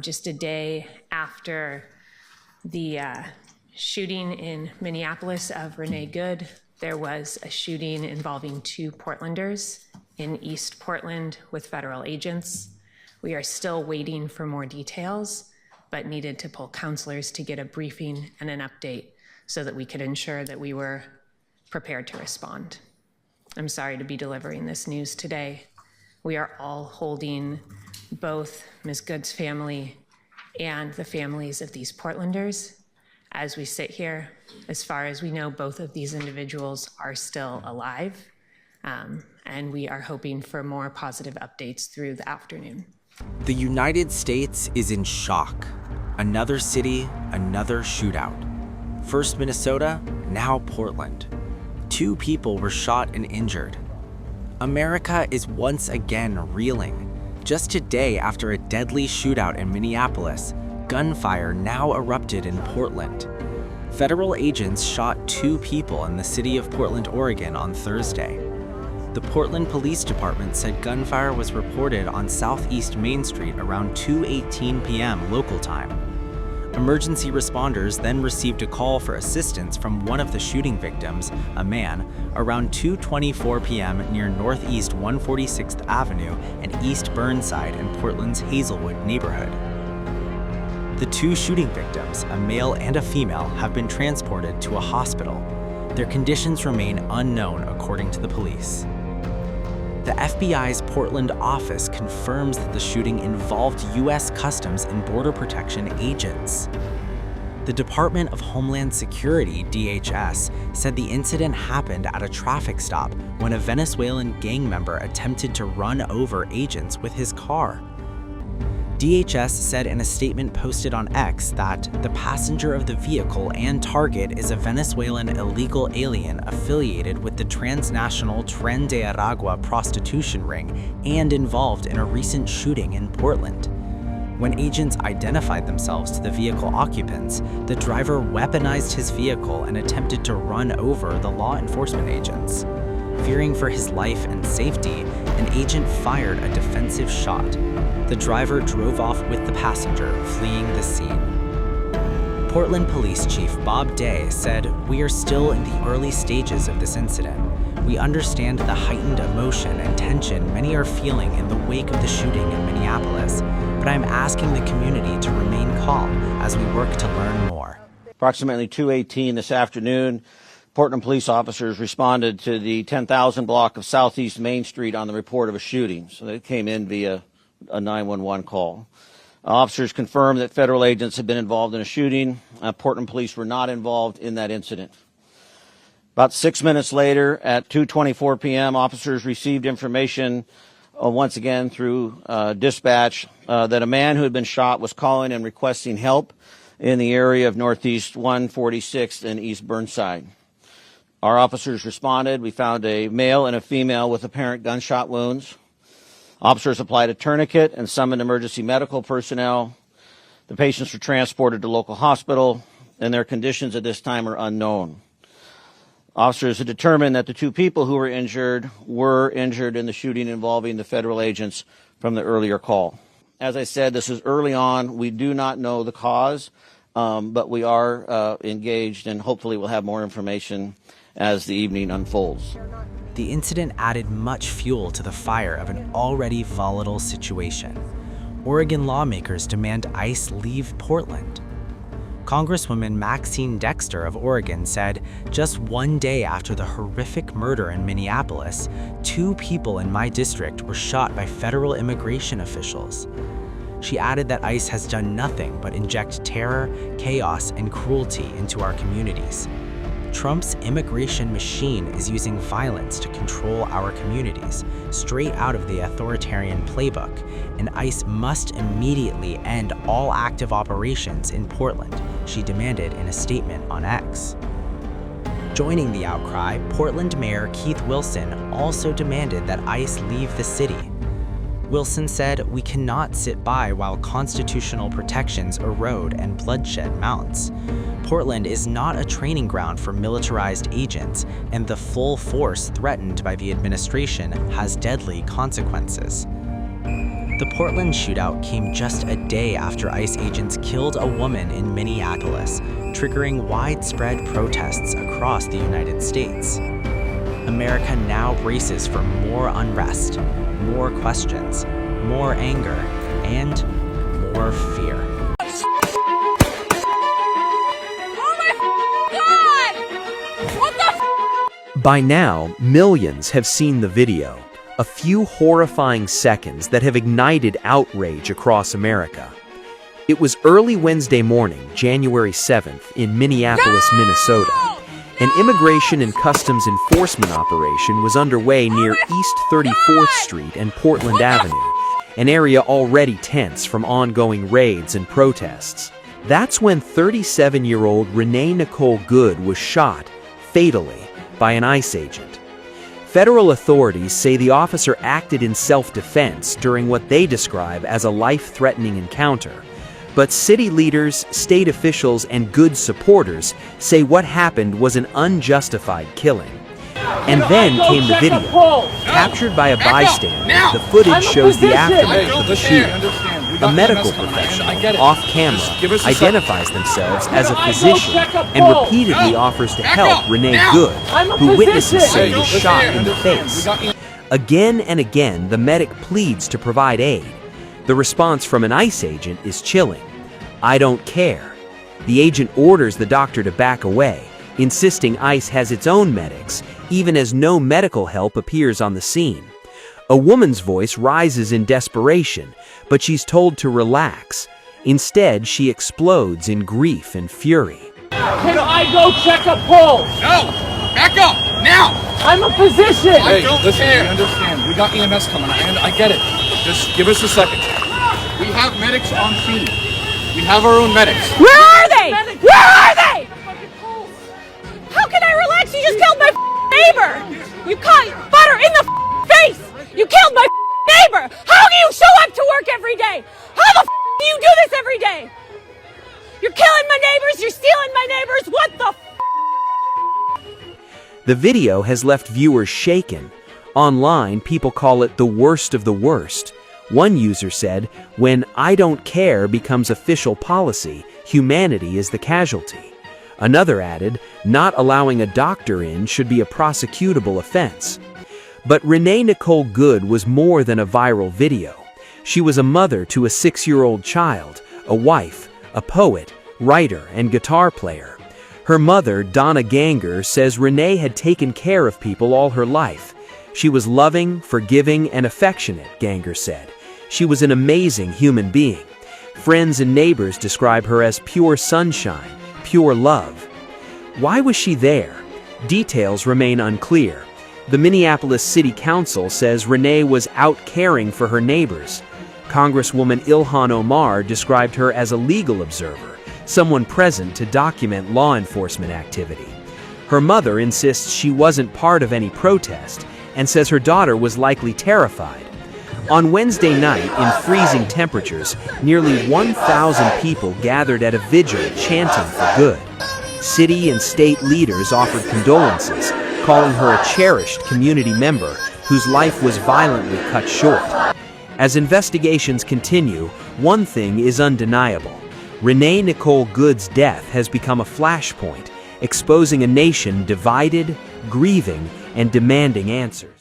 Just a day after the shooting in Minneapolis of Renee Good, there was a shooting involving 2 Portlanders in East Portland with federal agents. We are still waiting for more details, but needed to pull counselors to get a briefing and an update so that we could ensure that we were prepared to respond. I'm sorry to be delivering this news today. We are all holding both Ms. Good's family and the families of these Portlanders. As we sit here, as far as we know, both of these individuals are still alive, and we are hoping for more positive updates through the afternoon. The United States is in shock. Another city, another shootout. First Minnesota, now Portland. 2 people were shot and injured. America is once again reeling. Just a day after a deadly shootout in Minneapolis, gunfire now erupted in Portland. Federal agents shot 2 people in the city of Portland, Oregon on Thursday. The Portland Police Department said gunfire was reported on Southeast Main Street around 2:18 p.m. local time. Emergency responders then received a call for assistance from one of the shooting victims, a man, around 2:24 p.m. near Northeast 146th Avenue and East Burnside in Portland's Hazelwood neighborhood. The 2 shooting victims, a male and a female, have been transported to a hospital. Their conditions remain unknown, according to the police. The FBI's Portland office confirms that the shooting involved U.S. Customs and Border Protection agents. The Department of Homeland Security, DHS, said the incident happened at a traffic stop when a Venezuelan gang member attempted to run over agents with his car. DHS said in a statement posted on X that the passenger of the vehicle and target is a Venezuelan illegal alien affiliated with the transnational Tren de Aragua prostitution ring and involved in a recent shooting in Portland. When agents identified themselves to the vehicle occupants, the driver weaponized his vehicle and attempted to run over the law enforcement agents. Fearing for his life and safety, an agent fired a defensive shot. The driver drove off with the passenger, fleeing the scene. Portland Police Chief Bob Day said, "We are still in the early stages of this incident. We understand the heightened emotion and tension many are feeling in the wake of the shooting in Minneapolis, but I'm asking the community to remain calm as we work to learn more." Approximately 2:18 this afternoon, Portland police officers responded to the 10,000 block of Southeast Main Street on the report of a shooting. So they came in via a 911 call. Officers confirmed that federal agents had been involved in a shooting. Portland police were not involved in that incident. About 6 minutes later, at 2:24 p.m., officers received information once again through dispatch that a man who had been shot was calling and requesting help in the area of Northeast 146th and East Burnside. Our officers responded. We found a male and a female with apparent gunshot wounds. Officers applied a tourniquet and summoned emergency medical personnel. The patients were transported to local hospital, and their conditions at this time are unknown. Officers had determined that the 2 people who were injured in the shooting involving the federal agents from the earlier call. As I said, this is early on. We do not know the cause, but we are engaged, and hopefully we'll have more information as the evening unfolds. The incident added much fuel to the fire of an already volatile situation. Oregon lawmakers demand ICE leave Portland. Congresswoman Maxine Dexter of Oregon said, "Just one day after the horrific murder in Minneapolis, 2 people in my district were shot by federal immigration officials." She added that ICE has done nothing but inject terror, chaos, and cruelty into our communities. Trump's immigration machine is using violence to control our communities, straight out of the authoritarian playbook, and ICE must immediately end all active operations in Portland, she demanded in a statement on X. Joining the outcry, Portland Mayor Keith Wilson also demanded that ICE leave the city. Wilson said, "We cannot sit by while constitutional protections erode and bloodshed mounts. Portland is not a training ground for militarized agents, and the full force threatened by the administration has deadly consequences." The Portland shootout came just a day after ICE agents killed a woman in Minneapolis, triggering widespread protests across the United States. America now braces for more unrest, more questions, more anger, and more fear. By now, millions have seen the video, a few horrifying seconds that have ignited outrage across America. It was early Wednesday morning, January 7th, in Minneapolis, Minnesota. An immigration and customs enforcement operation was underway near East 34th Street and Portland Avenue, an area already tense from ongoing raids and protests. That's when 37-year-old Renee Nicole Good was shot, fatally, by an ICE agent. Federal authorities say the officer acted in self-defense during what they describe as a life-threatening encounter. But city leaders, state officials, and Good supporters say what happened was an unjustified killing. And then came the video, captured by a bystander. The footage shows the aftermath of the shooting. A medical professional, off-camera, identifies themselves as a physician and repeatedly offers to help Renee Good, who witnesses say was shot in the face. Again and again, the medic pleads to provide aid. The response from an ICE agent is chilling. "I don't care." The agent orders the doctor to back away, insisting ICE has its own medics, even as no medical help appears on the scene. A woman's voice rises in desperation, but she's told to relax. Instead, she explodes in grief and fury. "Can I go check a pulse?" No! Back up! Now! "I'm a physician!" Hey, listen, we understand. We got EMS coming, and I get it. Just give us a second. We have medics on scene. We have our own medics. Where are they? Where are they? How can I relax? You just killed my neighbor! You caught butter in the face! You killed my neighbor! How do you show up to work every day? How the do you do this every day? You're killing my neighbors, you're stealing my neighbors, what the The video has left viewers shaken. Online, people call it the worst of the worst. One user said, "When I don't care becomes official policy, humanity is the casualty." Another added, "Not allowing a doctor in should be a prosecutable offense." But Renee Nicole Good was more than a viral video. She was a mother to a 6-year-old child, a wife, a poet, writer, and guitar player. Her mother, Donna Ganger, says Renee had taken care of people all her life. She was loving, forgiving, and affectionate, Ganger said. She was an amazing human being. Friends and neighbors describe her as pure sunshine, pure love. Why was she there? Details remain unclear. The Minneapolis City Council says Renee was out caring for her neighbors. Congresswoman Ilhan Omar described her as a legal observer, someone present to document law enforcement activity. Her mother insists she wasn't part of any protest and says her daughter was likely terrified. On Wednesday night, in freezing temperatures, nearly 1,000 people gathered at a vigil chanting for Good. City and state leaders offered condolences, calling her a cherished community member whose life was violently cut short. As investigations continue, one thing is undeniable. Renee Nicole Good's death has become a flashpoint, exposing a nation divided, grieving, and demanding answers.